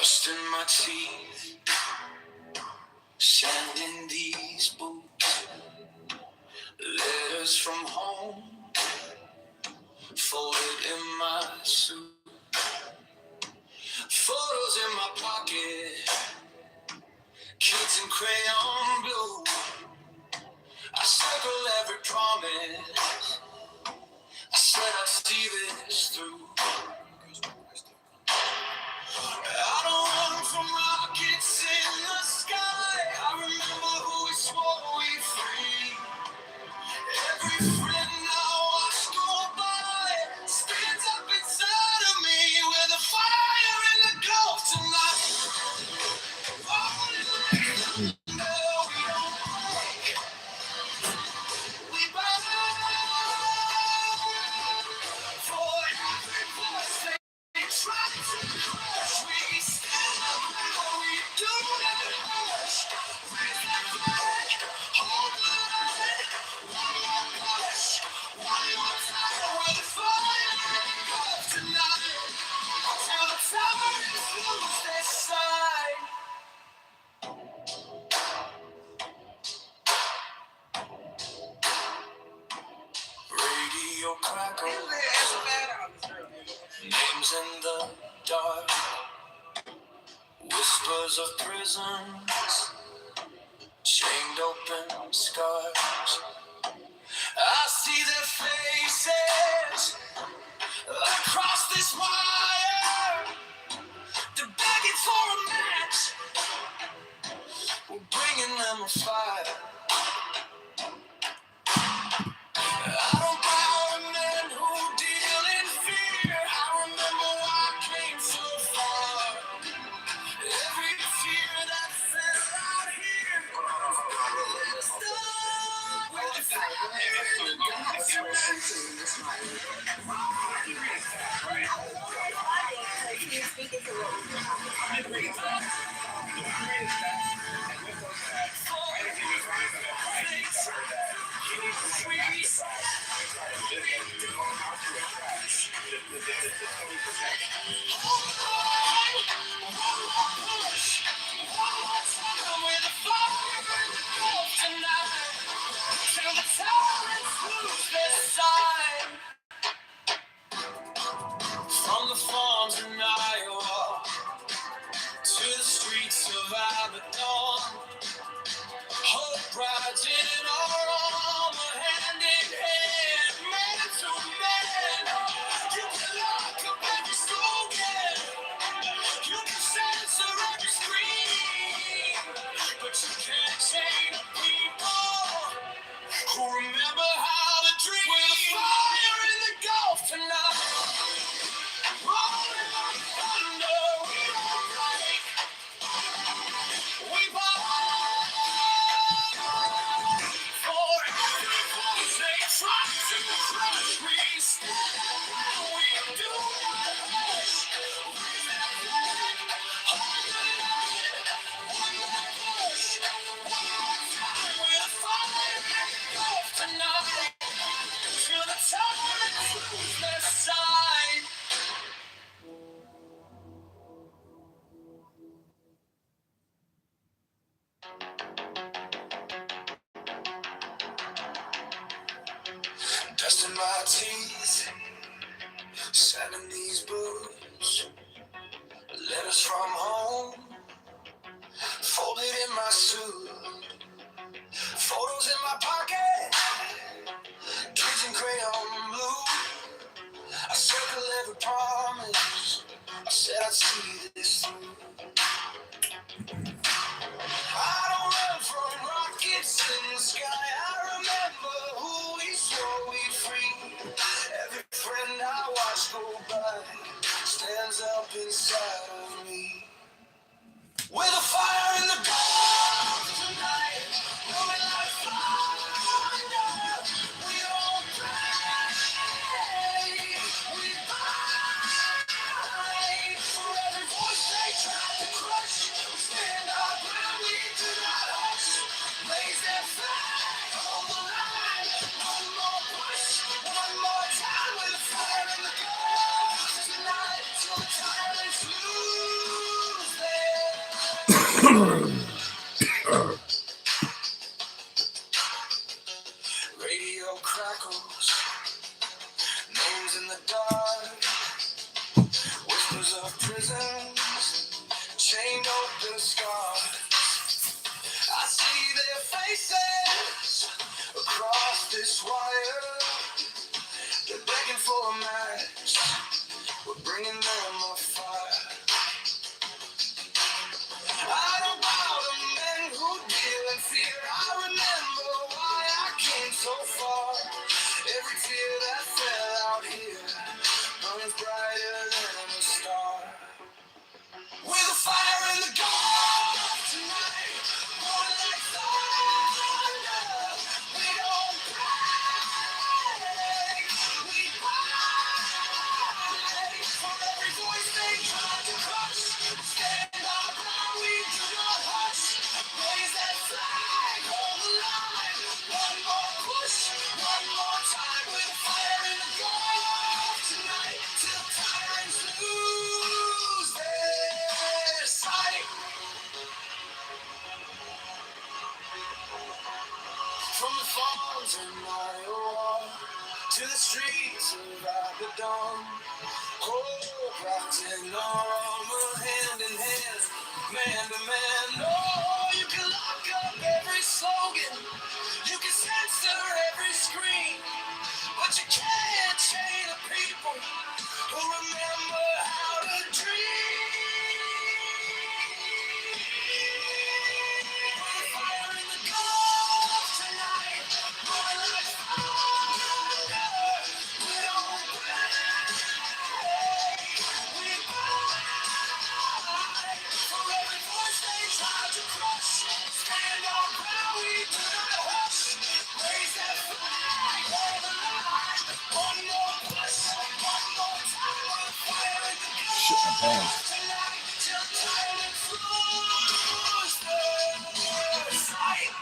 Dust in my teeth, sand in these boots, letters from home, folded in my suit, photos in my pocket, kids in crayon blue. I circle every promise, I said I'd see this through. I don't run from rockets in the sky. I remember who we swore we'd free. Every friend I watched go by stands up inside of me with a fire in the gulf tonight. Rolling like thunder, we don't break. We bow for every voice they try to crush. We stand up now, we do not hush. Raise that flag, hold the line. One more push, one more time. We're the fire in the gulf tonight. Till the towers lose their sight. Radio crackle, names in the dark, whispers of prisons, chained open scars. I see their faces across this wire. They're begging for a match. We're bringing them a fire. I don't bow to men who deal in fear. I remember why I came so far. Every tear that fell out here was done with the fire in the from the farms in Iowa to the streets of Abaddon, hope rides in our armor, hand in hand, man to man. You can lock up every slogan, you can censor every scream, but you can't chain the people who remember how to dream. With a fire in the gulf tonight, rolling like thunder, we don't break. We bow for every voice they try to crush. We stand and we do not hush. Raise that flag, hold the line. One more push, one more time. With a fire in the gulf tonight, till the tyrants lose their sight. Dust in my teeth, sand in these boots, letters from home, folded in my suit, photos in my pocket, kids in crayon blue. I circle every promise, I said I'd see this through. I don't run from rockets in the sky. I remember who we swore we'd free. Every friend I watch go by stands up inside of me. With a fire in the gulf tonight, rolling like thunder. We don't play, we fight. For every voice they try to crush, we stand Radio crackles, names in the dark, whispers of prisons, chained open scars. I see their faces across this wire. They're begging for a match. We're bringing them a fire. I don't bow to men who deal in fear. I remember why I came so far. Every tear that fell out here burns brighter than a star. With a fire in the dark tonight, born like thunder. We don't break, we fight. For every voice they try to crush, stand our ground, we do not hush. Raise that flag, hold the line. One more push, one more time. With a fire in the dark tonight, till tyrants lose their sight. From the farms in Iowa to the streets of Abaddon, oh, wrapped in our armor, hand in hand, man to man. Oh, you can lock up every slogan, you can censor every scream, but you can't chain the people who remember how to dream. Fire in the gulf tonight, more like thunder. We don't break, we fight. For every voice they try to crush, stand our ground, we do not hush. Raise that flag, hold the line. One more push, one more time. Fire in the gulf tonight, till tyrants lose their sight.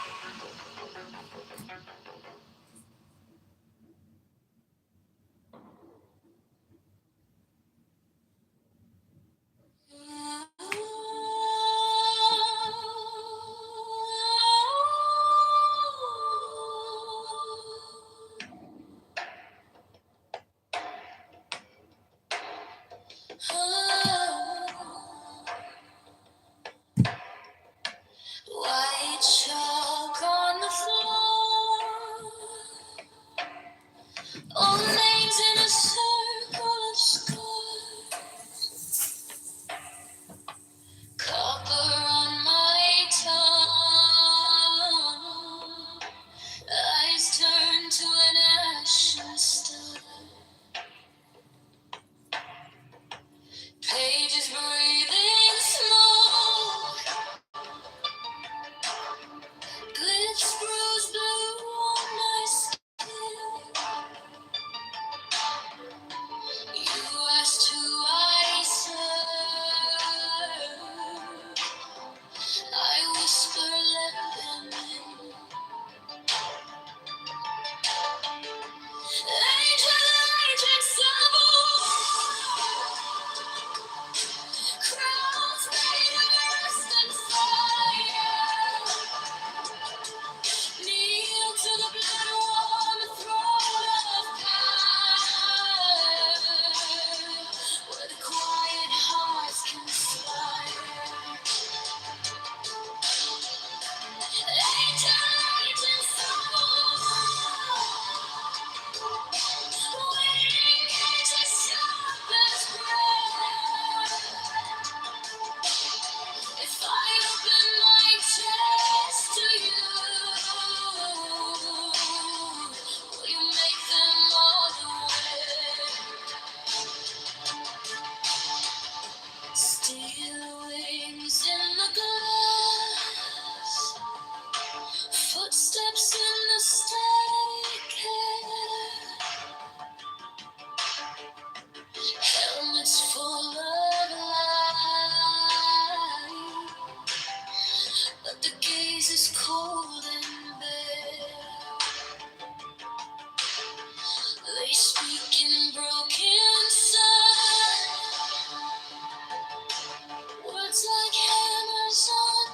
White chalk on the floor, all names in a circle of scars, copper on my tongue, eyes turn to an ashen star, pages breathing smoke, glitch bruise blue on my skin. You asked who I serve. I whisper, let them in. Angel, agent, crowns made of rust and fire. Kneel to the blood-warm throne of power, where the quiet hearts conspire. Angel, agent, waiting edge as sharp as breath. If I open my chest to you, will you make them all aware? Steel wings in the glass, footsteps in the static air, helmets full of light. But the gaze is cold and bare. They speak in broken sound, words like hammers on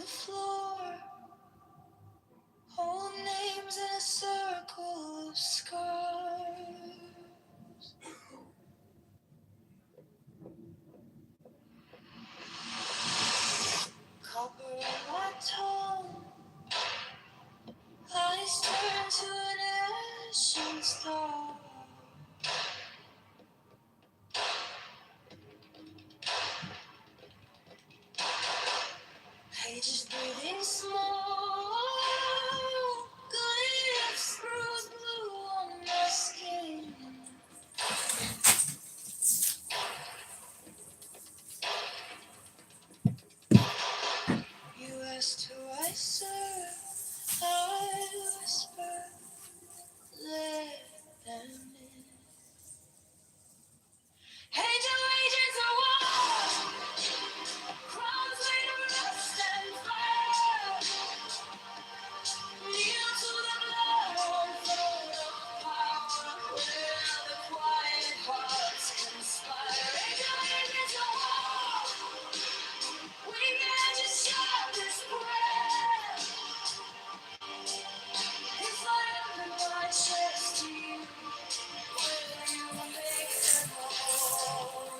floor. Old names in a circle of scars. Copper on my tongue. Eyes turn to an ashen star. Pages breathing small. Glitter screws blue on my skin. You asked who I serve. I whisper, let them in. Angel agents are war. Crowns made of rust and fire. Kneel to the blood on throne of power, where the quiet hearts conspire. Angel agents are war. We can just shut this prayer. If I open my chest to you, will you make them whole?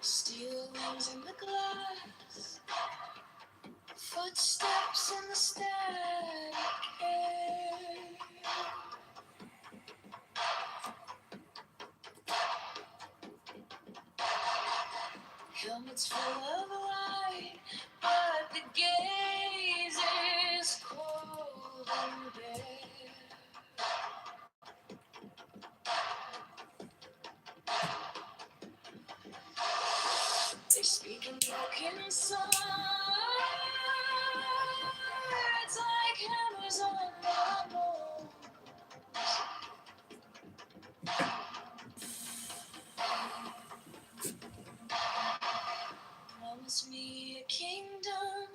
Steel wings in the glass, footsteps in the static air. Helmets full of light, but the gaze is cold and bare. They speak in broken swords like hammers on my bones. Promise me a kingdom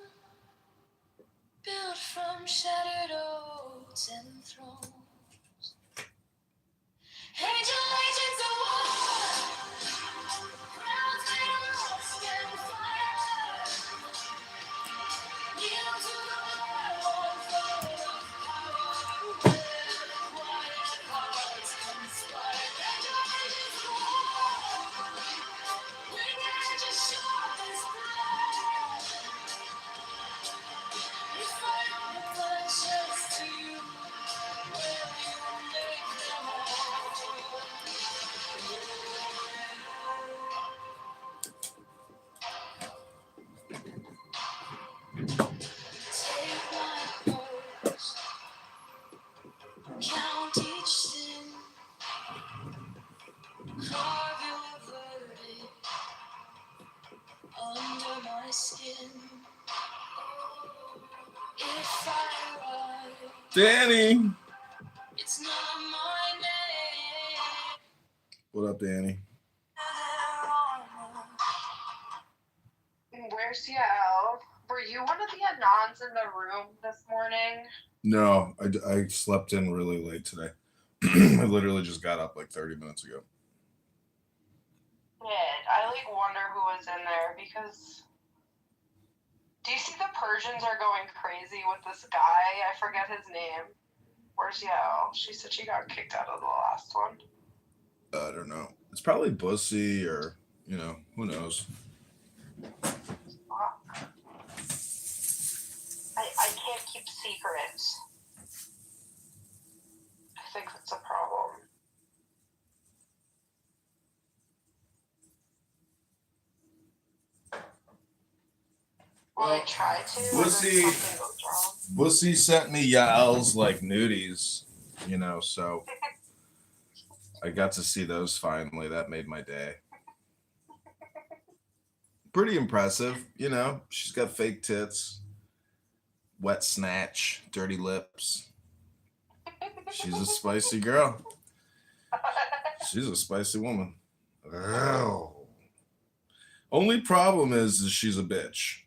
built from shattered oaks and thrones. Angel agents of war, crowns made of rust and fire. Kneel to the Lord on throne of power, where the quiet hearts conspire. Angel agents of war, we can just shut this blood. If I open my chest to you, will you make them whole? Take my pulse, count each sin, carve your verdict under my skin. If I rise, Danny, it's not my name. What up, Danny? Where's Yael? Were you one of the Anons in the room this morning? No, I slept in really late today. I literally just got up like 30 minutes ago. Shit, I wonder who was in there because. Do you see the Persians are going crazy with this guy? I forget his name. Where's Yael? She said she got kicked out of the last one. I don't know. It's probably Bussy or, who knows. I can't keep secrets. I think that's a problem. Well, I try to. Bussy sent me Yael's nudies, so I got to see those finally. That made my day. Pretty impressive, She's got fake tits, wet snatch, dirty lips. She's a spicy girl. She's a spicy woman. Oh. Only problem is she's a bitch,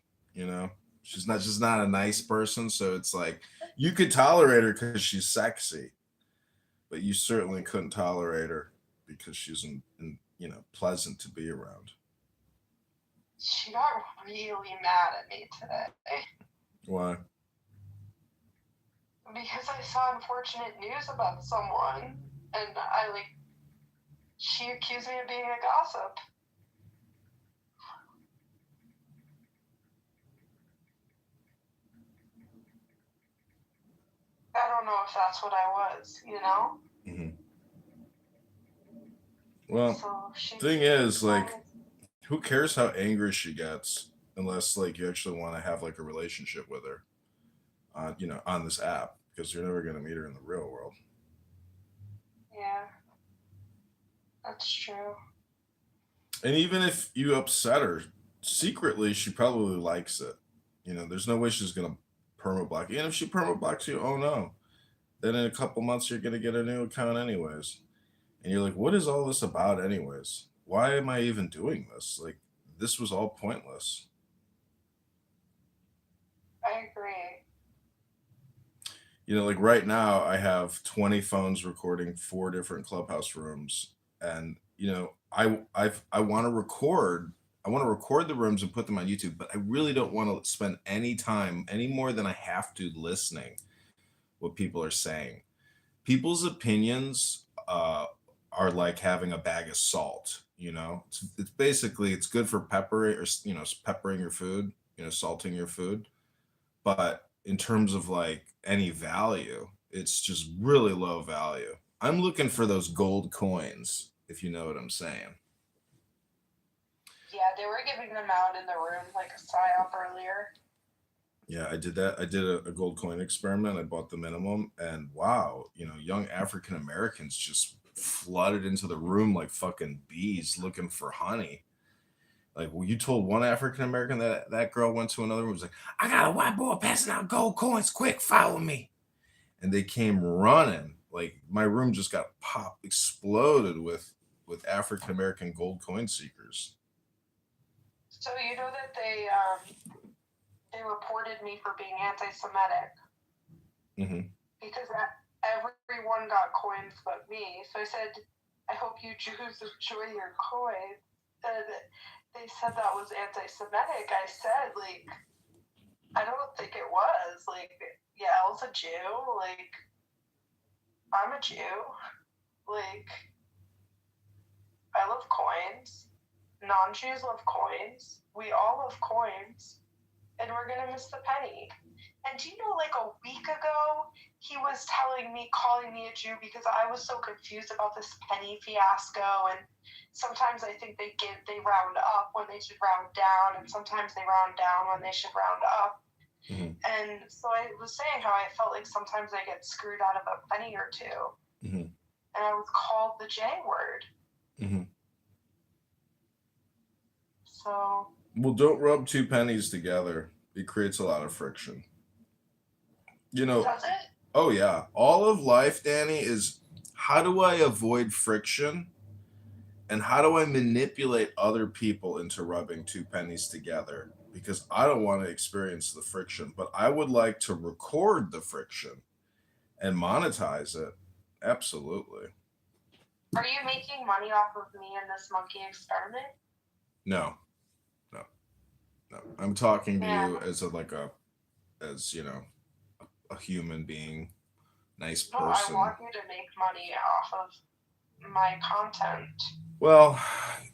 She's just not a nice person, so it's like you could tolerate her because she's sexy, but you certainly couldn't tolerate her because she's pleasant to be around. She got really mad at me today. Why? Because I saw unfortunate news about someone, and she accused me of being a gossip. I don't know if that's what I was, you know? Mm-hmm. Well, so thing is, like, who cares how angry she gets unless like you actually want to have like a relationship with her on on this app because you're never going to meet her in the real world. Yeah, that's true. And even if you upset her secretly, she probably likes it. There's no way she's going to perma block you. And if she perma blocks you, oh no, then in a couple months you're going to get a new account anyways. And you're like, what is all this about anyways? Why am I even doing this? Like, this was all pointless. I agree. Like right now I have 20 phones recording 4 different clubhouse rooms, and I want to record. I want to record the rooms and put them on YouTube, but I really don't want to spend any time any more than I have to listening what people are saying. People's opinions are like having a bag of salt. It's basically it's good for peppering or peppering your food, salting your food, but in terms of like any value, it's just really low value. I'm looking for those gold coins, if you know what I'm saying. Yeah, they were giving them out in the room like a psyop earlier. Yeah, I did that. I did a gold coin experiment. I bought the minimum, and wow, young African Americans just flooded into the room like fucking bees looking for honey. Like, well, you told one African American that girl went to another room, was like, I got a white boy passing out gold coins, quick, follow me. And they came running. Like, my room just got exploded with African American gold coin seekers. So you know that they reported me for being anti-Semitic. Mm-hmm. Because everyone got coins but me. So I said, I hope you Jews enjoy your coins. And they said that was anti-Semitic. I said, like, I don't think it was. Like, yeah, I was a Jew. Like, I'm a Jew. Like, I love coins. Non-Jews love coins. We all love coins. And we're going to miss the penny. And do you know, like a week ago, he was calling me a Jew because I was so confused about this penny fiasco. And sometimes I think they round up when they should round down, and sometimes they round down when they should round up. Mm-hmm. And so I was saying how I felt like sometimes I get screwed out of a penny or two. Mm-hmm. And I was called the J word. Mm-hmm. So. Well, don't rub 2 pennies together. It creates a lot of friction. Does it? Oh yeah. All of life, Danny, is how do I avoid friction, and how do I manipulate other people into rubbing 2 pennies together? Because I don't want to experience the friction, but I would like to record the friction and monetize it. Absolutely. Are you making money off of me in this monkey experiment? No. I'm talking to you as a human being, nice person. No, I want you to make money off of my content. Well,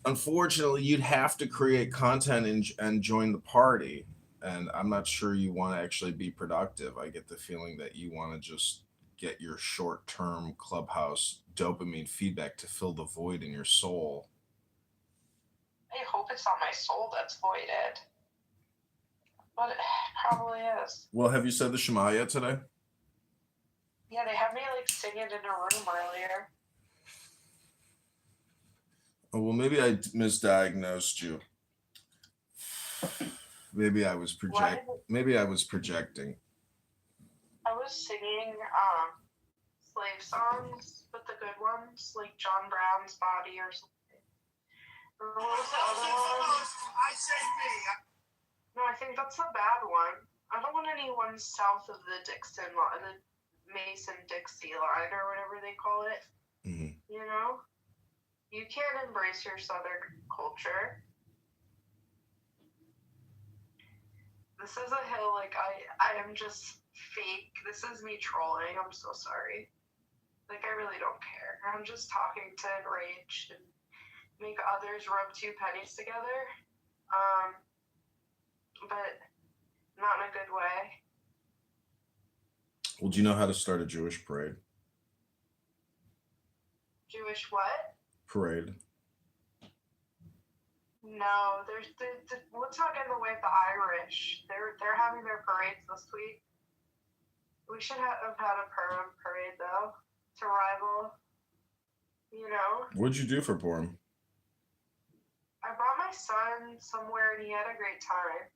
unfortunately, you'd have to create content and join the party. And I'm not sure you want to actually be productive. I get the feeling that you want to just get your short-term clubhouse dopamine feedback to fill the void in your soul. I hope it's not my soul that's voided. But it probably is. Well, have you said the Shema yet today? Yeah, they had me like singing in a room earlier. Oh, well, maybe I misdiagnosed you. Maybe I was projecting. I was singing slave songs, but the good ones, like John Brown's Body or something. Or what was the other one? I say me. No, I think that's the bad one. I don't want anyone south of the Dixon line, the Mason-Dixie line or whatever they call it. Mm-hmm. You know? You can't embrace your Southern culture. This is a hill, like, I am just fake. This is me trolling. I'm so sorry. Like, I really don't care. I'm just talking to enrage and make others rub two pennies together. But not in a good way. Well, do you know how to start a Jewish parade? Jewish what? Parade. No, let's not get in the way of the Irish. They're having their parades this week. We should have had a Purim parade though, to rival. You know. What'd you do for Purim? I brought my son somewhere and he had a great time.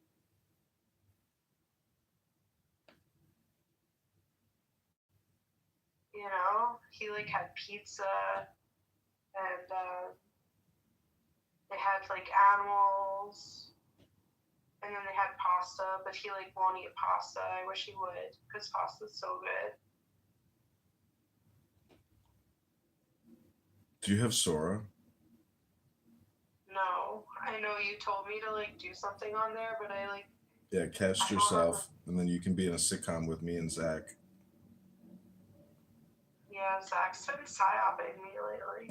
You know, he like had pizza and they had like animals and then they had pasta, but he like won't eat pasta. I wish he would because pasta's so good. Do you have Sora? No, I know you told me to like do something on there, but I like. Yeah, cast yourself, and then you can be in a sitcom with me and Zach. Yeah, Zach's been psyoping me lately.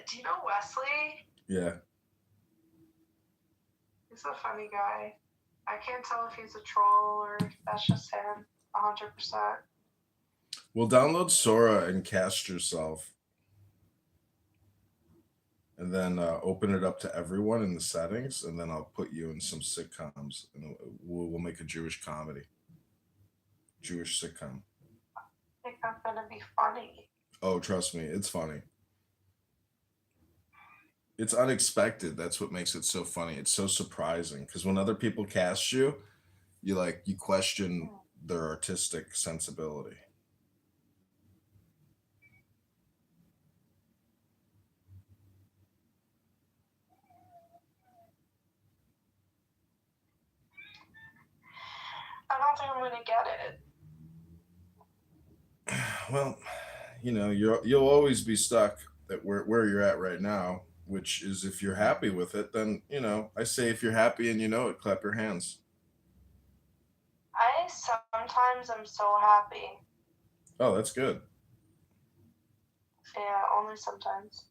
Do you know Wesley? Yeah. He's a funny guy. I can't tell if he's a troll or if that's just him. 100%. Well, download Sora and cast yourself. And then open it up to everyone in the settings, and then I'll put you in some sitcoms, and we'll make a Jewish comedy. Jewish sitcom. I think that's gonna be funny. Oh, trust me, it's funny. It's unexpected. That's what makes it so funny. It's so surprising because when other people cast you, you question their artistic sensibility. I don't think I'm gonna get it. Well, you'll always be stuck at where you're at right now, which is if you're happy with it, then I say if you're happy and you know it, clap your hands. I sometimes am so happy. Oh, that's good. Yeah, only sometimes.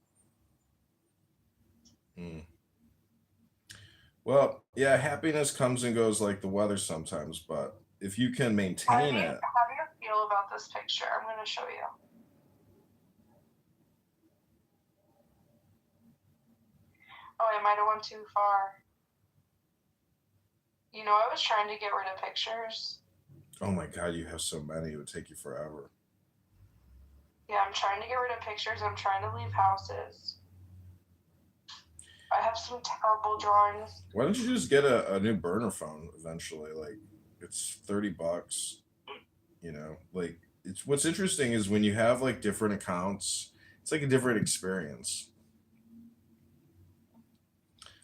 Well, yeah, happiness comes and goes like the weather sometimes, but if you can maintain it. How do you feel about this picture? I'm going to show you. Oh, I might have went too far. You know, I was trying to get rid of pictures. Oh my God, you have so many. It would take you forever. Yeah, I'm trying to get rid of pictures. I'm trying to leave houses. I have some terrible drawings. Why don't you just get a new burner phone eventually? Like, it's $30. Like, it's what's interesting is when you have like different accounts, it's like a different experience.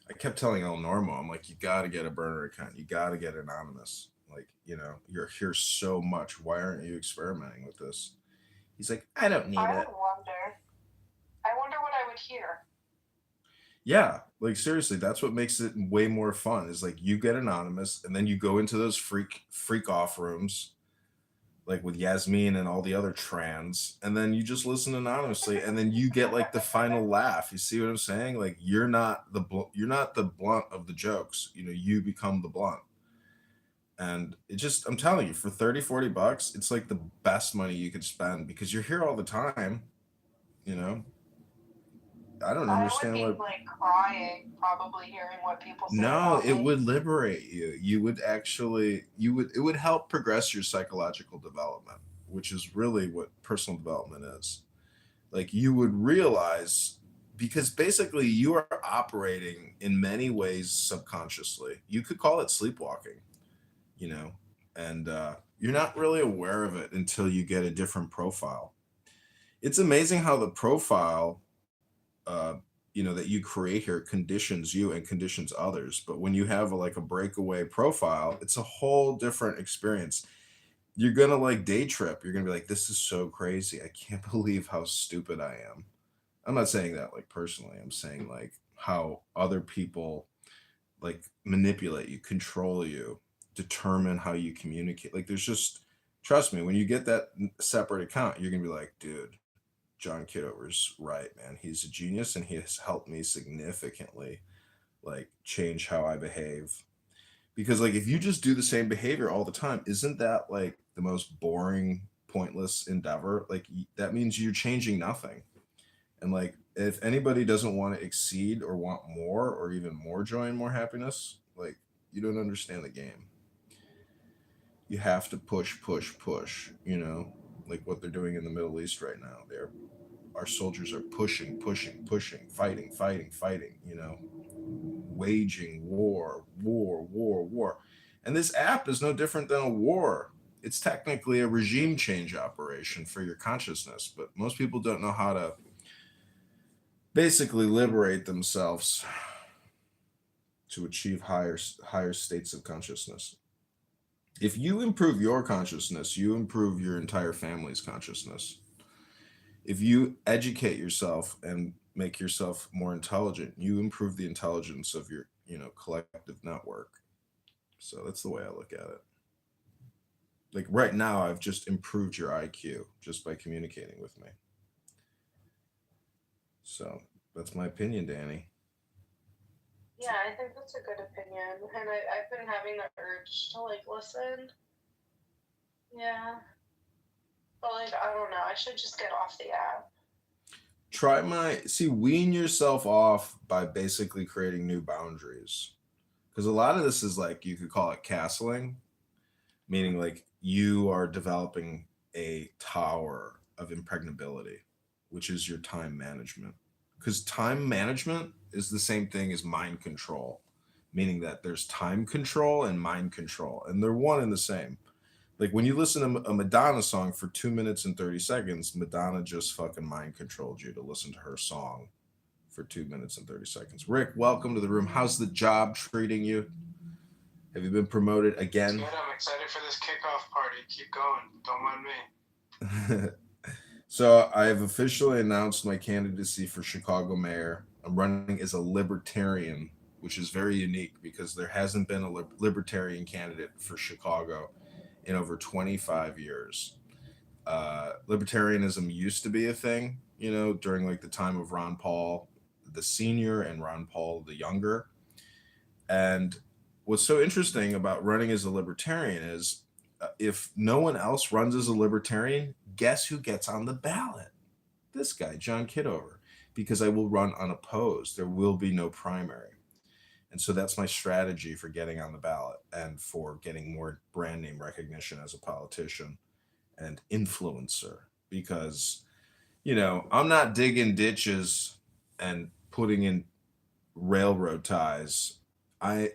I kept telling El Normo, I'm like, you got to get a burner account. You got to get anonymous. Like, you're here so much. Why aren't you experimenting with this? He's like, I don't need it. I wonder what I would hear. Yeah, like seriously, that's what makes it way more fun. Is like you get anonymous, and then you go into those freak off rooms, like with Yasmin and all the other trans, and then you just listen anonymously, and then you get like the final laugh. You see what I'm saying? Like you're not the blunt of the jokes. You become the blunt. And I'm telling you, for $30-$40, it's like the best money you could spend because you're here all the time. I don't understand I would be like crying, probably hearing what people say. No, it would liberate you. It would help progress your psychological development, which is really what personal development is. Like you would realize, because basically you are operating in many ways subconsciously. You could call it sleepwalking, and you're not really aware of it until you get a different profile. It's amazing how the profile that you create here conditions you and conditions others. But when you have like a breakaway profile, it's a whole different experience. you're gonna like day trip. You're gonna be like, this is so crazy. I can't believe how stupid I am. I'm not saying that like personally. I'm saying like how other people like manipulate you, control you, determine how you communicate. Like there's just trust me, when you get that separate account, you're gonna be like, dude, John Kitover's right, man. He's a genius and he has helped me significantly like change how I behave. Because like if you just do the same behavior all the time, isn't that like the most boring, pointless endeavor? Like that means you're changing nothing. And like if anybody doesn't want to exceed or want more or even more joy and more happiness, like you don't understand the game. You have to push, push, push, like what they're doing in the Middle East right now. Our soldiers are pushing, pushing, pushing, fighting, fighting, fighting, waging war, war, war, war. And this app is no different than a war. It's technically a regime change operation for your consciousness, but most people don't know how to basically liberate themselves to achieve higher states of consciousness. If you improve your consciousness, you improve your entire family's consciousness. If you educate yourself and make yourself more intelligent, you improve the intelligence of your, collective network. So that's the way I look at it. Like right now, I've just improved your IQ just by communicating with me. So that's my opinion, Danny. Yeah, I think that's a good opinion. And I've been having the urge to like listen. Yeah. But like, I don't know. I should just get off the app. Wean yourself off by basically creating new boundaries. Because a lot of this is like, you could call it castling, meaning like you are developing a tower of impregnability, which is your time management. Because time management is the same thing as mind control, meaning that there's time control and mind control, and they're one and the same. Like when you listen to a Madonna song for 2 minutes and 30 seconds, Madonna just fucking mind controlled you to listen to her song for 2 minutes and 30 seconds. Rick, welcome to the room. How's the job treating you? Have you been promoted again? Good. I'm excited for this kickoff party. Keep going. Don't mind me. So I have officially announced my candidacy for Chicago mayor. I'm running as a libertarian, which is very unique because there hasn't been a libertarian candidate for Chicago in over 25 years. Libertarianism used to be a thing, during like the time of Ron Paul the senior and Ron Paul the younger. And what's so interesting about running as a libertarian is if no one else runs as a libertarian, guess who gets on the ballot? This guy, John Kitover, because I will run unopposed. There will be no primary. And so that's my strategy for getting on the ballot and for getting more brand name recognition as a politician and influencer. Because, I'm not digging ditches and putting in railroad ties. I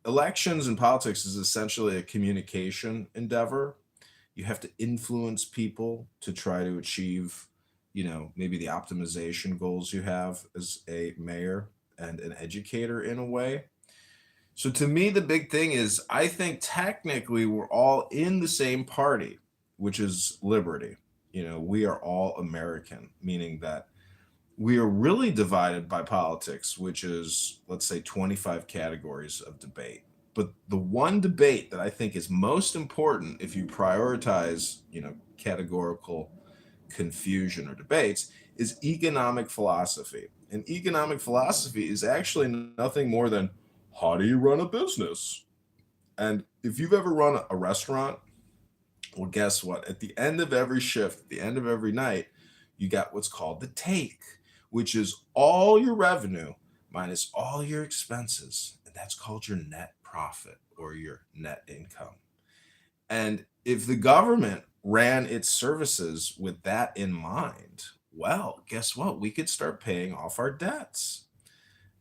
Elections and politics is essentially a communication endeavor. You have to influence people to try to achieve, maybe the optimization goals you have as a mayor and an educator in a way. So to me, the big thing is I think technically we're all in the same party, which is liberty. We are all American, meaning that we are really divided by politics, which is, let's say, 25 categories of debate. But the one debate that I think is most important if you prioritize, categorical confusion or debates is economic philosophy. And economic philosophy is actually nothing more than how do you run a business? And if you've ever run a restaurant, well, guess what? At the end of every shift, at the end of every night, you got what's called the take, which is all your revenue minus all your expenses. And that's called your net profit or your net income. And if the government ran its services with that in mind, well, guess what? We could start paying off our debts.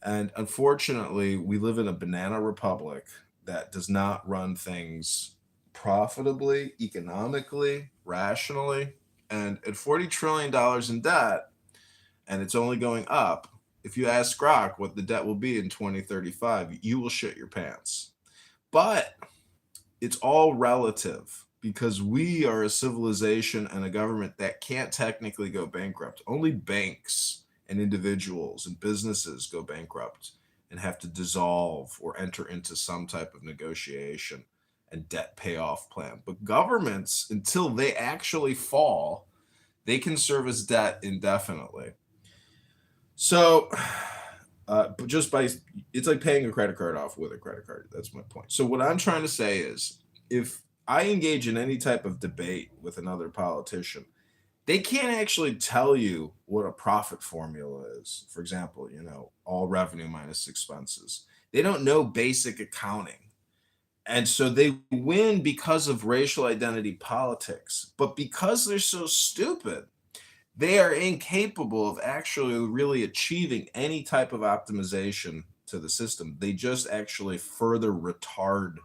And unfortunately, we live in a banana republic that does not run things profitably, economically, rationally. And at $40 trillion in debt, and it's only going up, if you ask Grok what the debt will be in 2035, you will shit your pants. But it's all relative because we are a civilization and a government that can't technically go bankrupt. Only banks and individuals and businesses go bankrupt and have to dissolve or enter into some type of negotiation and debt payoff plan. But governments, until they actually fall, they can service debt indefinitely. So, but just by it's like paying a credit card off with a credit card. That's my point. So what I'm trying to say is, if I engage in any type of debate with another politician, they can't actually tell you what a profit formula is. For example, all revenue minus expenses. They don't know basic accounting. And so they win because of racial identity politics. But because they're so stupid, they are incapable of actually really achieving any type of optimization to the system. They just actually further retard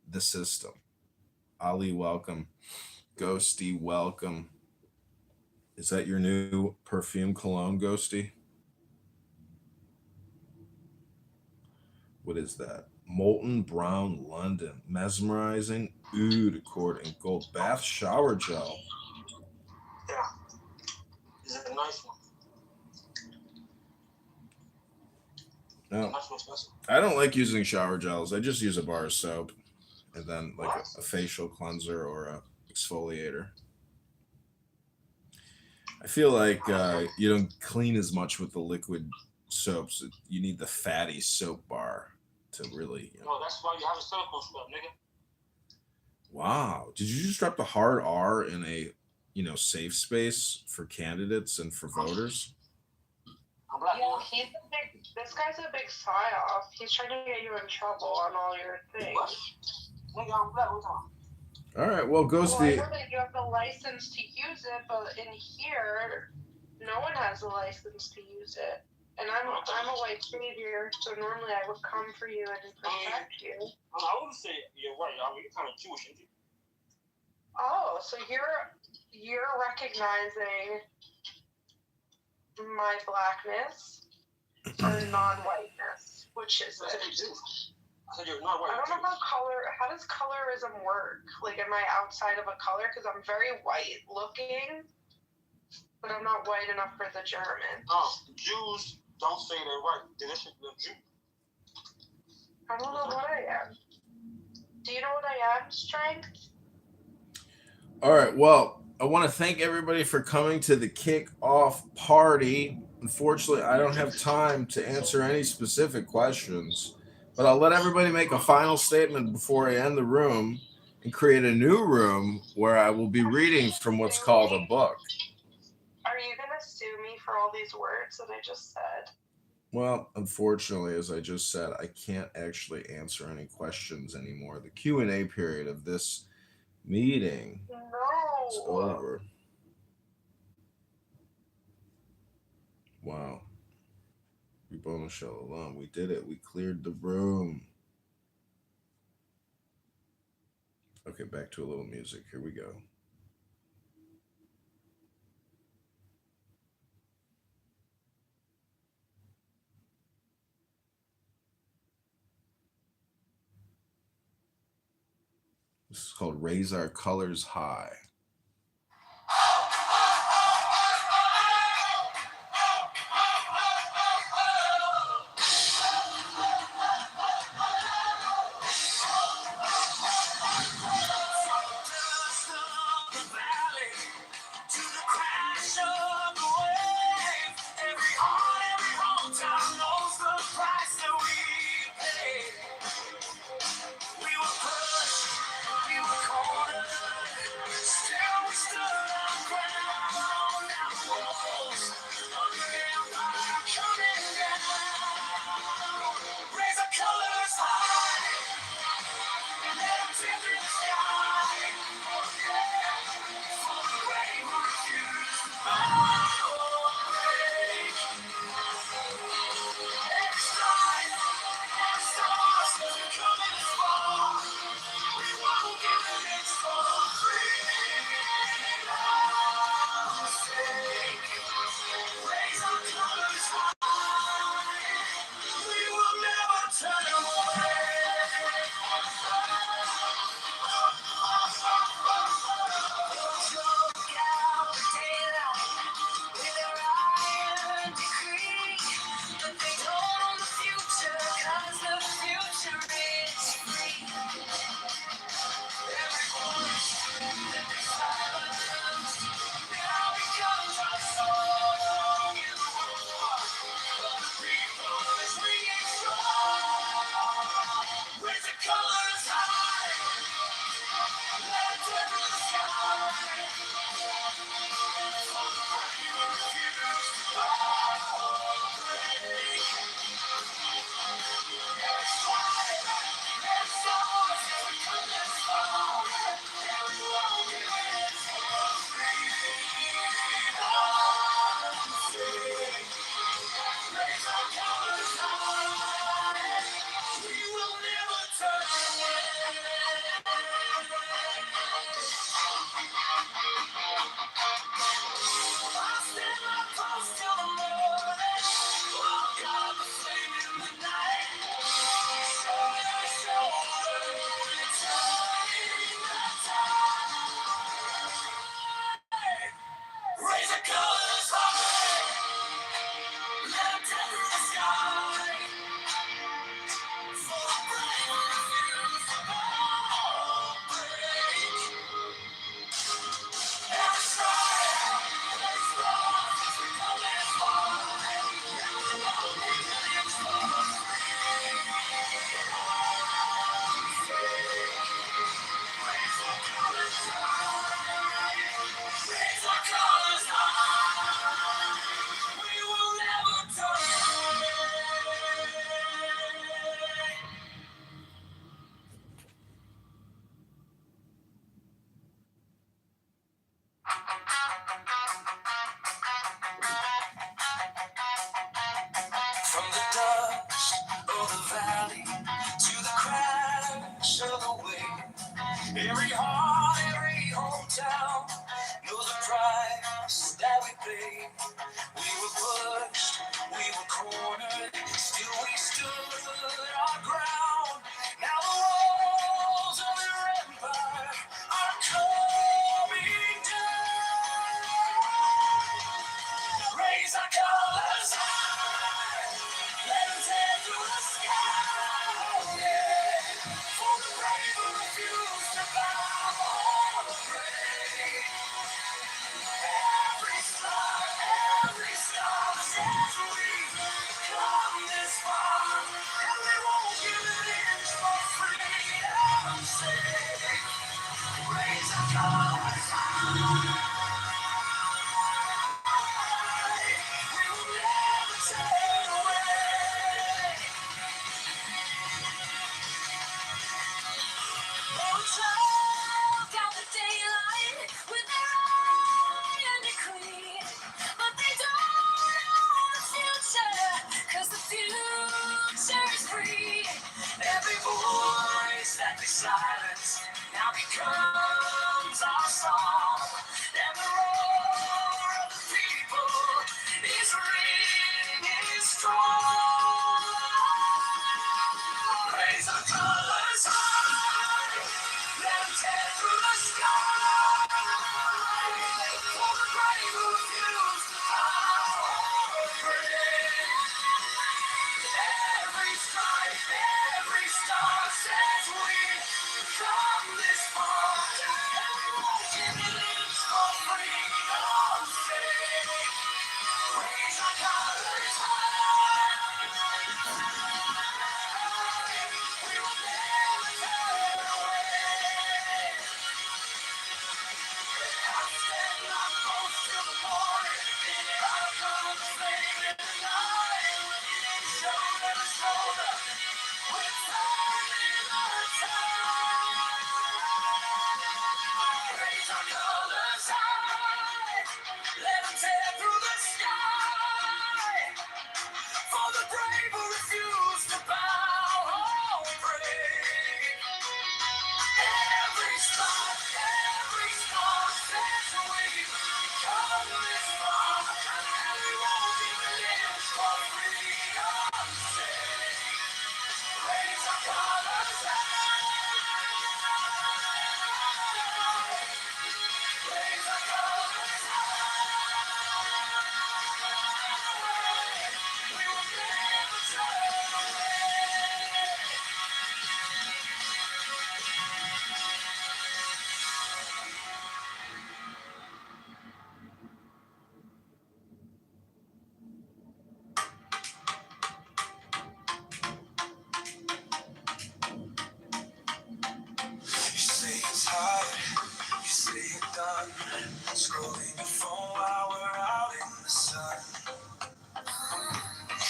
the system. Ali, welcome. Ghosty, welcome. Is that your new perfume cologne, Ghosty? What is that? Molten Brown London. Mesmerizing oud accord and gold bath shower gel. Yeah. Is it a nice one? No. Much more expensive. I don't like using shower gels. I just use a bar of soap and then like a facial cleanser or a exfoliator. I feel like you don't clean as much with the liquid soaps. You need the fatty soap bar to really. No, that's why you have a silicone scrub, nigga. Wow! Did you just drop the hard R in a safe space for candidates and for voters? Yeah, this guy's a big psyop. He's trying to get you in trouble on all your things. What? Nigga, I'm black. What's on? All right, well, Ghosty. Well, I know that you have the license to use it, but in here, no one has the license to use it. And I'm a white savior, so normally I would come for you and protect you. I wouldn't say you're right. I mean, you're kind of Jewish, ain't you? Oh, so you're recognizing my blackness or non-whiteness? Which is it? I said you're not white. I don't know how does colorism work? Like, am I outside of a color? Because I'm very white looking, but I'm not white enough for the German. Jews don't say they're white. They're Jew. I don't know what I am. Do you know what I am, Strength? All right, well, I want to thank everybody for coming to the kick-off party. Unfortunately, I don't have time to answer any specific questions, but I'll let everybody make a final statement before I end the room and create a new room where I will be reading from what's called a book. Are you going to sue me for all these words that I just said? Well, unfortunately, as I just said, I can't actually answer any questions anymore. The Q&A period of this meeting is over. Wow. Ribona Shalom. We did it. We cleared the room. Okay, back to a little music. Here we go. This is called Raise Our Colors High. Silence now becomes our song in the war. But the people is ringing strong. Raise the colors high, let it through the sky. For the brave who refuse to cooperate. Let's fight, let's start, we come this far. And we won't give in for freedom. Raise our colors high. We will never turn away. I stand my post till the morning. Walk out the flame in the night. Shoulder to shoulder, we're turning the tide. Raise the colors high. Let 'em tear through the sky. For the brave who refuse to cooperate. Every stride, every scar, we come this far. And we won't be released for free. Raise our colors high. Raise our colors high. We will never turn away. From the dust of the valley to the crash of the wave, every heart, every hometown knows the price that we paid. We were pushed, we were cornered, still we stood our ground. Now the walls of their empire are coming down. Raise our colors high, let 'em tear through the sky. Yeah. For the brave who refuse to bow or break. Every star, every star says we've come this far, and we won't give an inch for freedom's sake. Raise our colors high, we will never turn away. Down the daylight with their iron decree. But they don't know the future, 'cause the future is free. Every voice that they silence now becomes our song. And the roar of the people is ringing strong. Raise our colors high, let 'em tear through the sky. For the brave who refuse to cooperate. Every stripe, every star says we've come this far, and we won't give an inch for freedom's sake. Raise our colors high. We will never turn away. Scrolling your phone while we're out in the sun.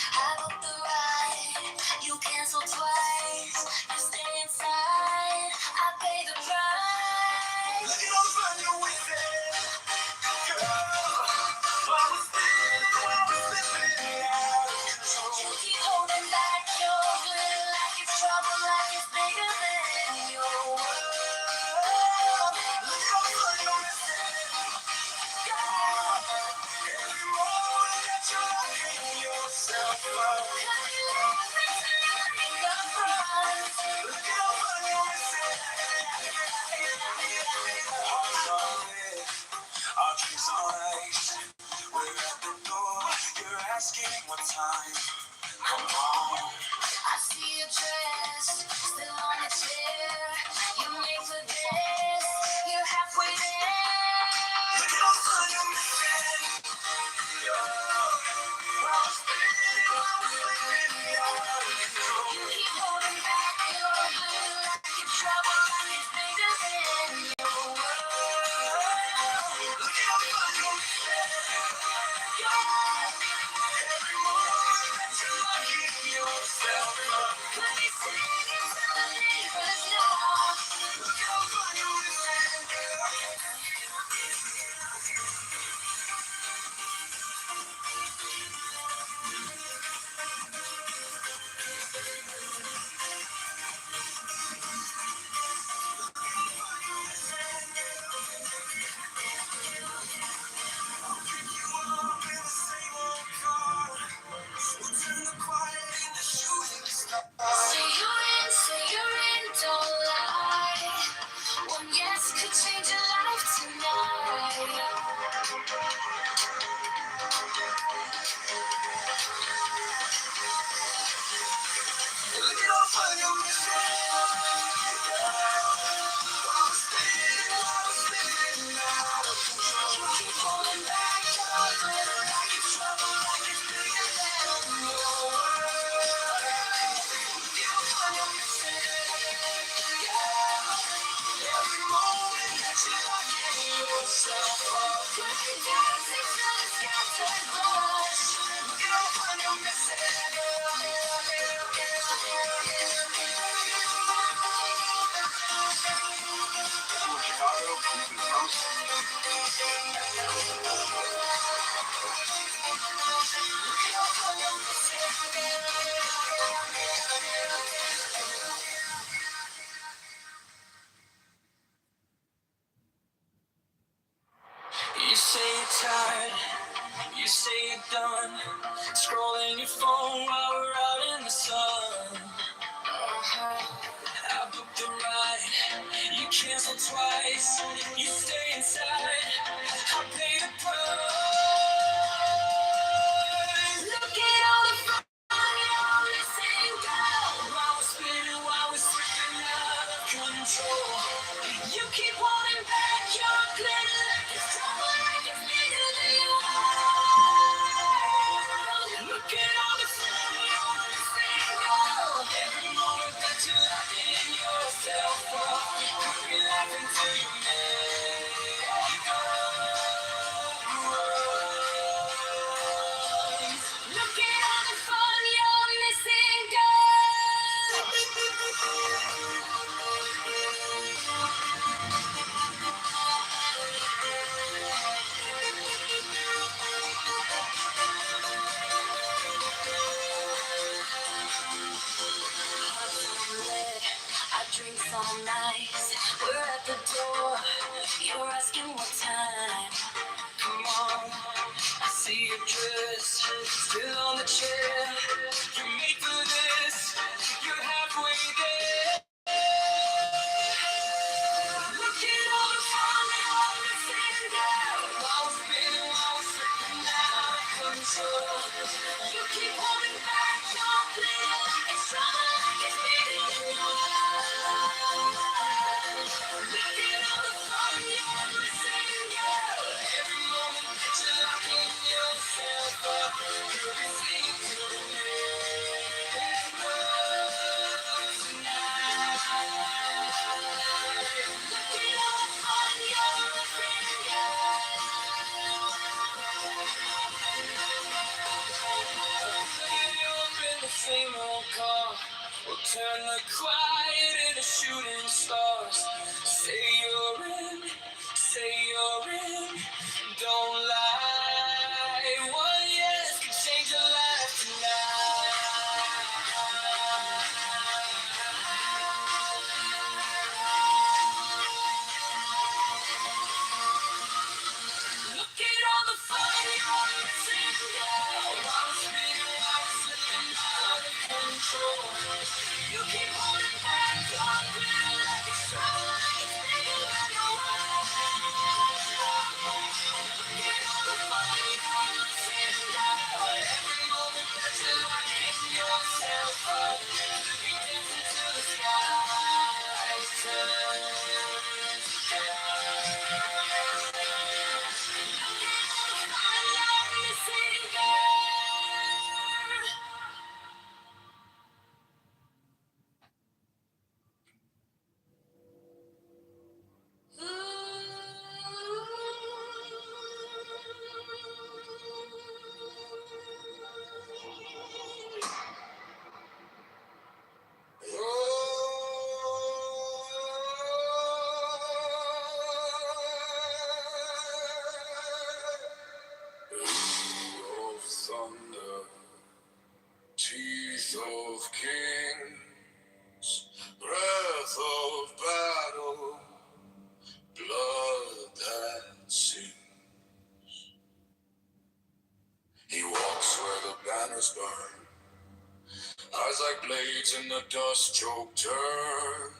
I booked the ride, you canceled twice. You stay inside, I pay the price. Look at all the fun you're wasting, girl. While we're slipping out of control. You keep holding back your glitter like it's trouble, like it's bigger than your world. Look at all the fun you're missing, girl. Every moment that you're locking yourself up. Cause you let me take the front. Look at all the fun you're missing. Hearts are lit, our drinks on ice. We're at the door, you're asking what time. Come on. I see your dress, still on the chair. You made for this, you're halfway there. Look at all the fun you're missing. You keep holding back your blue like it's trouble, like it's bigger than your world. Look at all the fun you're missing. Every moment that you're locking yourself up. Let me sing it to the neighbors now. Look at all the fun you're missing, girl. Say you're in, don't lie. One yes could change your life tonight. Look at all the fun you're missing. Spinning out of control. You keep holding back your glitter like it's trouble, like it's bigger than your world. Look at all the fun you're missing. Every moment that you're locking yourself up. Dancing to the scattered blush. Look at all the fun you're missing. Chicago, East Coast. You say you're tired, you say you're done, scrolling your phone while we're out in the sun. I booked the ride, you canceled twice, you stay inside, I pay the price. Look at all the fun you're missing, girl. While we're slipping out of control. You keep holding back your glitter like it's trouble, like it's bigger than your world. Look at all the fun you're missing, girl. Every moment that you're locking yourself up. You'll be laughing till you make up. Look at all the fun you're missing, girl. Our drinks all nice. We're at the door. You're asking what time. Come on. I see your dress still on the chair. You're made for this. You're halfway there. Look at all the fun you're missing, girl. While we're slipping out of control. You keep holding back your glitter like it's trouble, like it's bigger than your world. Look at all the fun you're missing, girl. Every moment that you're locking yourself up. You'll be singing to the neighbors tonight. Look at all the fun you're missing, girl. quiet in the shooting stars. Say you're in, say you're in. Don't lie. One yes can change your life tonight. Look at all the fire you're missing, girl. I was spinning, I was slipping out of control. You keep holding back, you're feeling like it's trouble, like it's bigger than your world. Look at all the fire you're missing, girl. Every moment that you're locking yourself up, you be dancing till the skies turn to thunder, teeth of kings, breath of battle, blood that sings. He walks where the banners burn, eyes like blades in the dust-choked turn,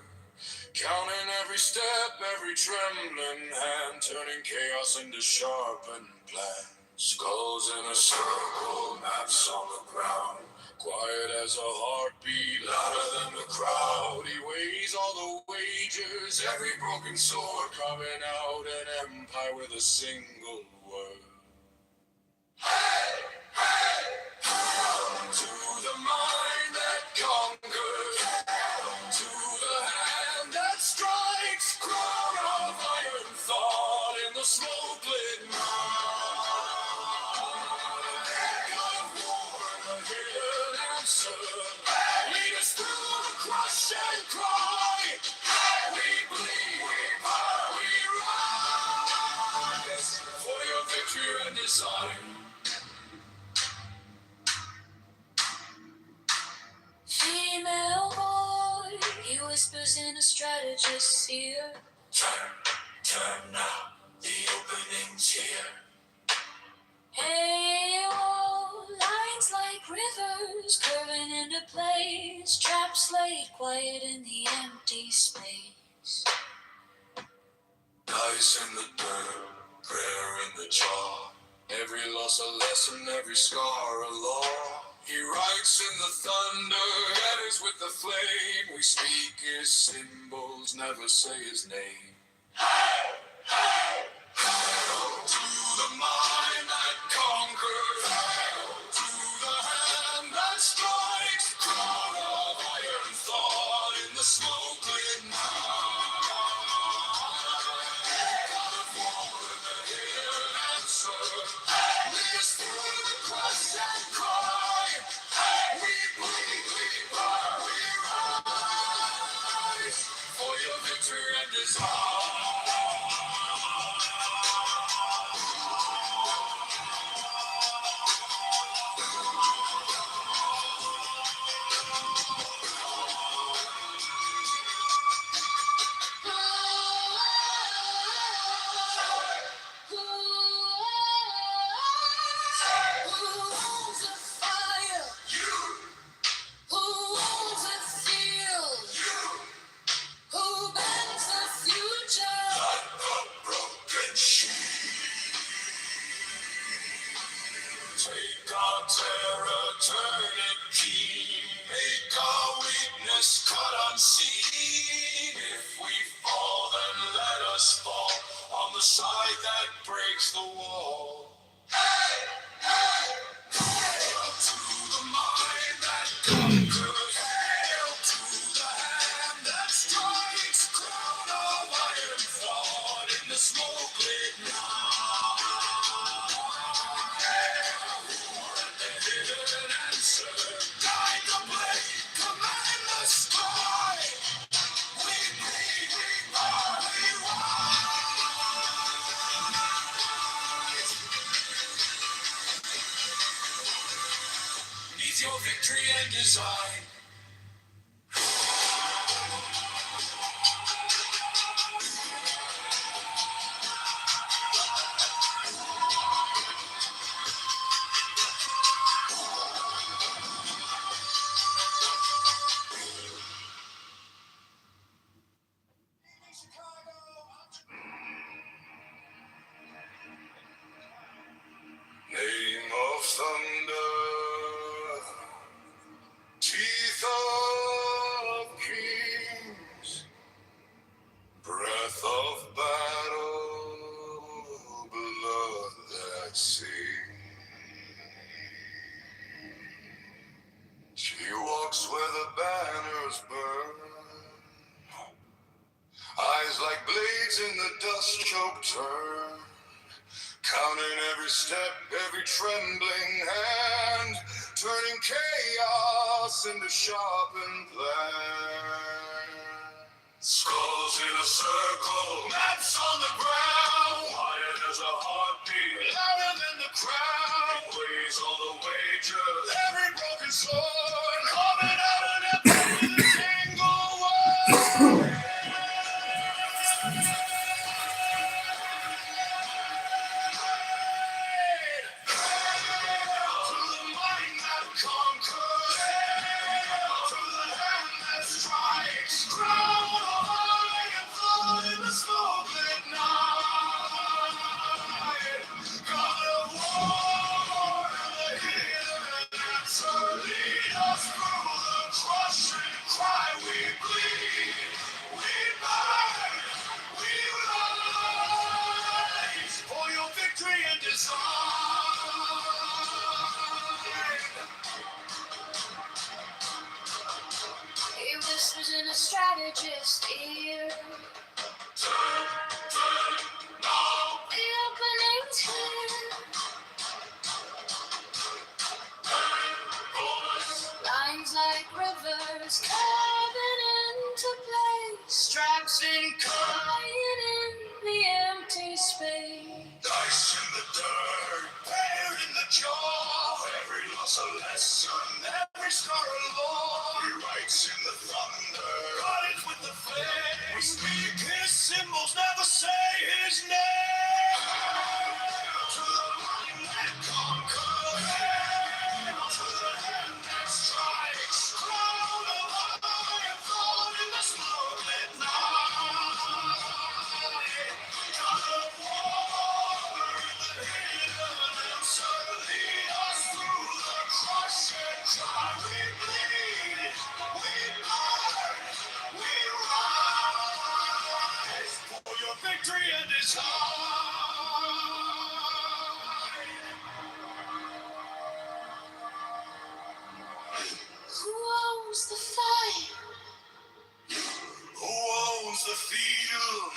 counting every step, every trembling hand, turning chaos into sharpened plan. Skulls in a circle, maps on the ground, quiet as a heartbeat, louder than the crowd. He weighs all the wagers, every broken sword, carving out an empire with a single word. To the mind that conquers, to the hand that strikes, crown of iron thought in the smoke-lit night. God of war, the hidden answer, lead us through the crush and cry. We bleed, we burn, we rise for your victory and design. Female boy, he whispers in a strategist's ear. Turn now, the opening's here. Hey, oh, lines like rivers curving into place. Traps laid quiet in the empty space. Dice in the dirt, prayer in the jaw. Every loss a lesson, every scar a law. He writes in the thunder, letters with the flame. We speak his symbols, never say his name. To the mind that conquers, to the hand that strikes, crown of iron thought in the smoke-lit night. God of war, the hidden answer, lead us through the crush and cry. We bleed, we burn, we rise for your victory and desire. Take our terror, turn it keen. Make our weakness cut unseen. If we fall, then let us fall on the side that breaks the wall. Hail to the mind that conquers. Hail to the hand that strikes. Crown of iron thought in the smoke-lit night. Hidden answer, guide the blade, command the sky. victory and design. Name of thunder, teeth of kings, breath of battle, blood that sings. She walks where the banners burn, eyes like blades in the dust-choked turn. Counting every step, every trembling hand, turning chaos into sharpened plan. Skulls in a circle, maps on the ground, quiet as a heartbeat, louder than the crowd. It weighs all the wagers, every broken sword, carving out an epic with a single word. For your victory and design. He whispers in a strategist's ear. Turn, now. The opening's here. Lines like rivers carving into place. Straps lying in the empty space. Dice in the dirt, pain in the jaw. Every loss a lesson, every scar a law. He writes in the thunder, guided with the flame. We speak his symbols, never say his name. To the mind that conquers, to the hand that strikes. Crown of iron, thrown in the smoke-lit night. God of war, the hidden answer, lead us through the crushing cry. We bleed, we burn, we rise for your victory and design. Who owns the fight? Who owns the field?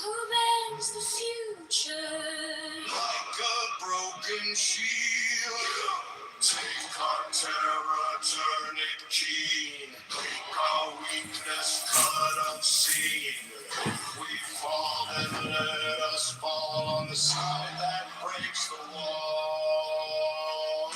Who bears the future? Like a broken shield. Take our terror, turn it keen. Make our weakness cut unseen. If we fall, then let us fall on the side that breaks the wall.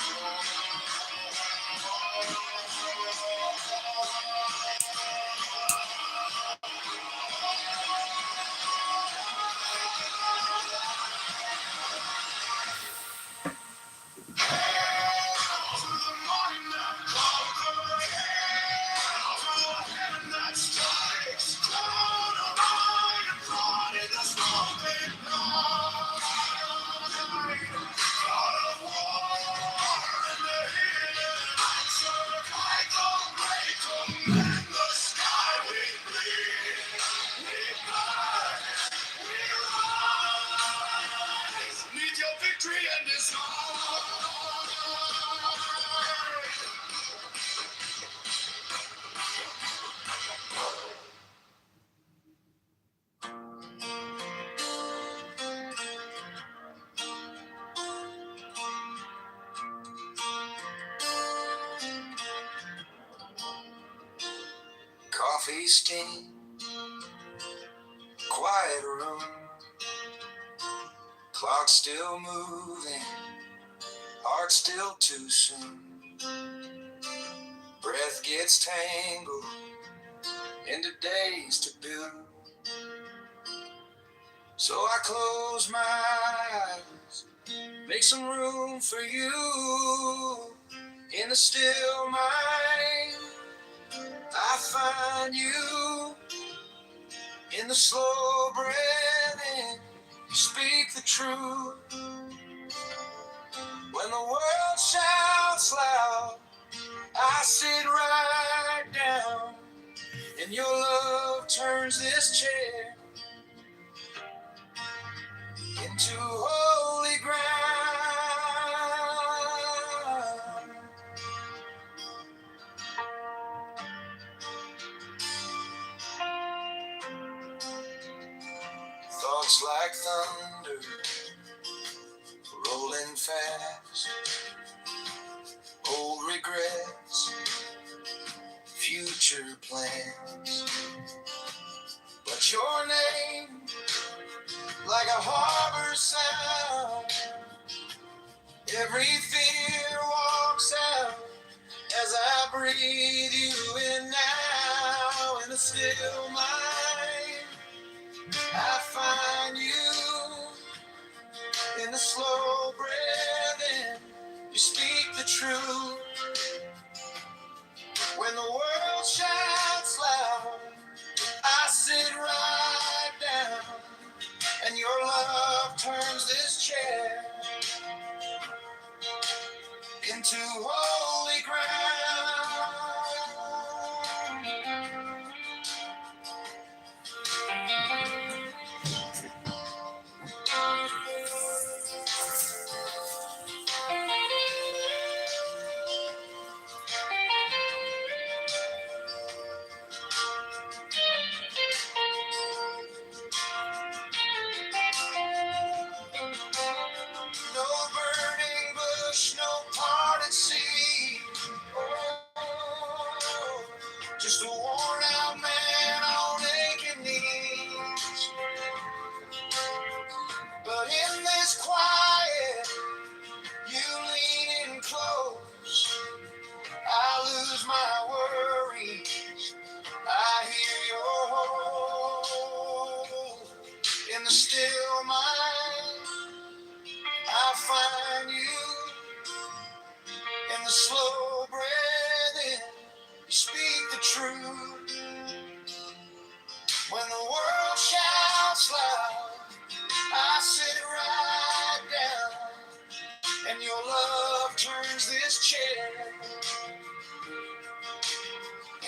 Need your victory and design. Coffee stain, quiet room, clock still moving, heart still too soon. Breath gets tangled into days to build. So I close my eyes, make some room for you. In the still mind, I find you. In the slow breathing, you speak the truth. When the world shouts loud, I sit right down. And your love turns this chair into holy ground. Thoughts like thunder, rolling fast. Old regrets, future plans. But your name, like a harbor sound, every fear walks out as I breathe you in now. In a still mind, I find you. In the slow breathing, you speak the truth. When the world shouts loud, I sit right down. And your love turns this chair into holy ground. No burning bush, no parted sea. Oh, just a worn out man on aching knees. But in this quiet, you lean in close. I lose my worries. I hear your hope. In the still mind, I find you. In the slow breathing, you speak the truth. When the world shouts loud, I sit right down. And your love turns this chair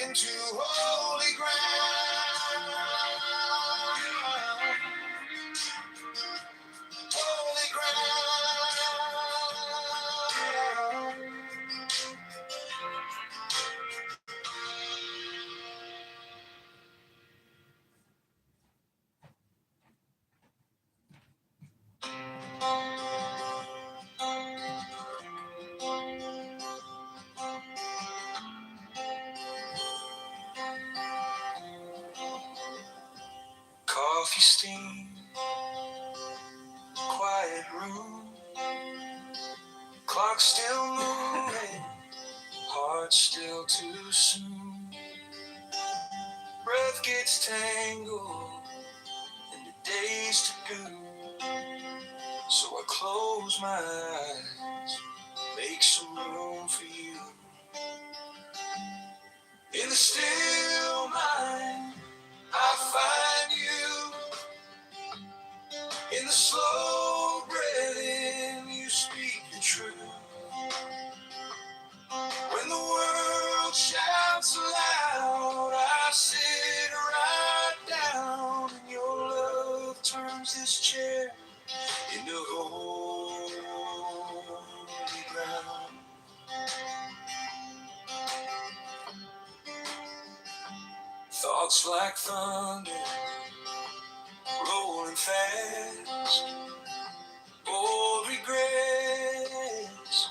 into holy ground. Holy ground. Coffee steam, quiet room, clock still moving, heart still too soon. Breath gets tangled into days to do. So I close my eyes, make some room for you. In the still mind, I find you. In the slow breathing, you speak the truth. When the world shouts aloud, I sit right down. And your love turns this chair into holy ground. Thoughts like thunder, rolling fast. Old regrets,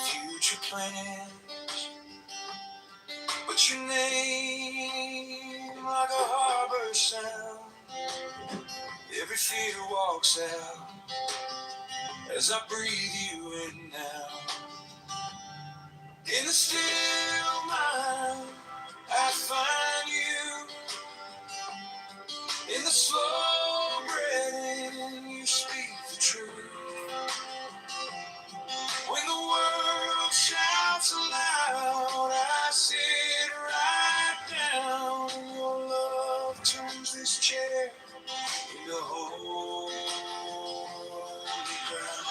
future plans. But your name, like a harbor sound, every fear walks out as I breathe you in now. In the still mind, I find you. In the slow breathing, you speak the truth. When the world shouts aloud, I sit right down. Your love turns this chair into holy ground.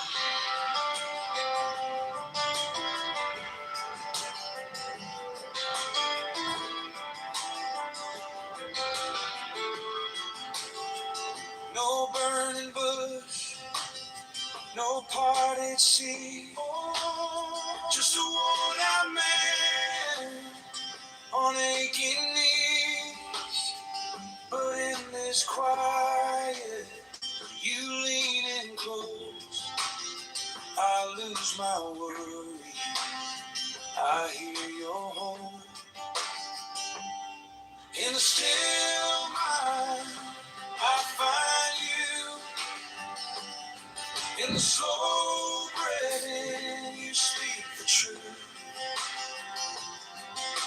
No burning bush, no parted sea, just a worn-out man on aching knees. But in this quiet, you lean in close. I lose my worry. I hear your home. In the still mind, I find you. In the slow breathing, you speak the truth.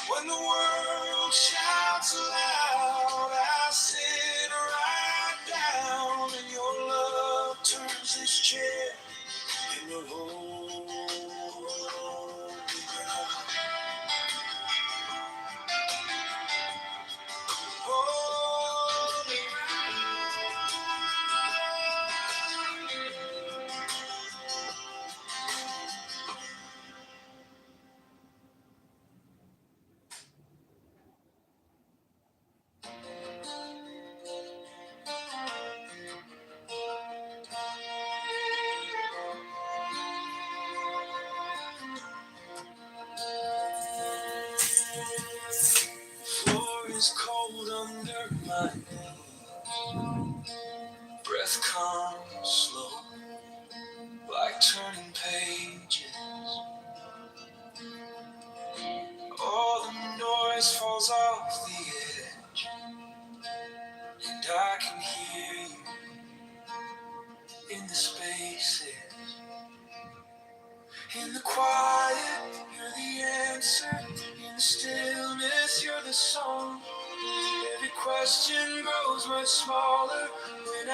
When the world shouts aloud, I sit right down, and your love turns this chair into holy ground. Holy floor is cold under my knee. Breath comes slow, like turning pages. All the noise falls off the edge, and I can hear you in the spaces. In the quiet, you're the answer. In the stillness, you're the song. Every question grows much smaller when I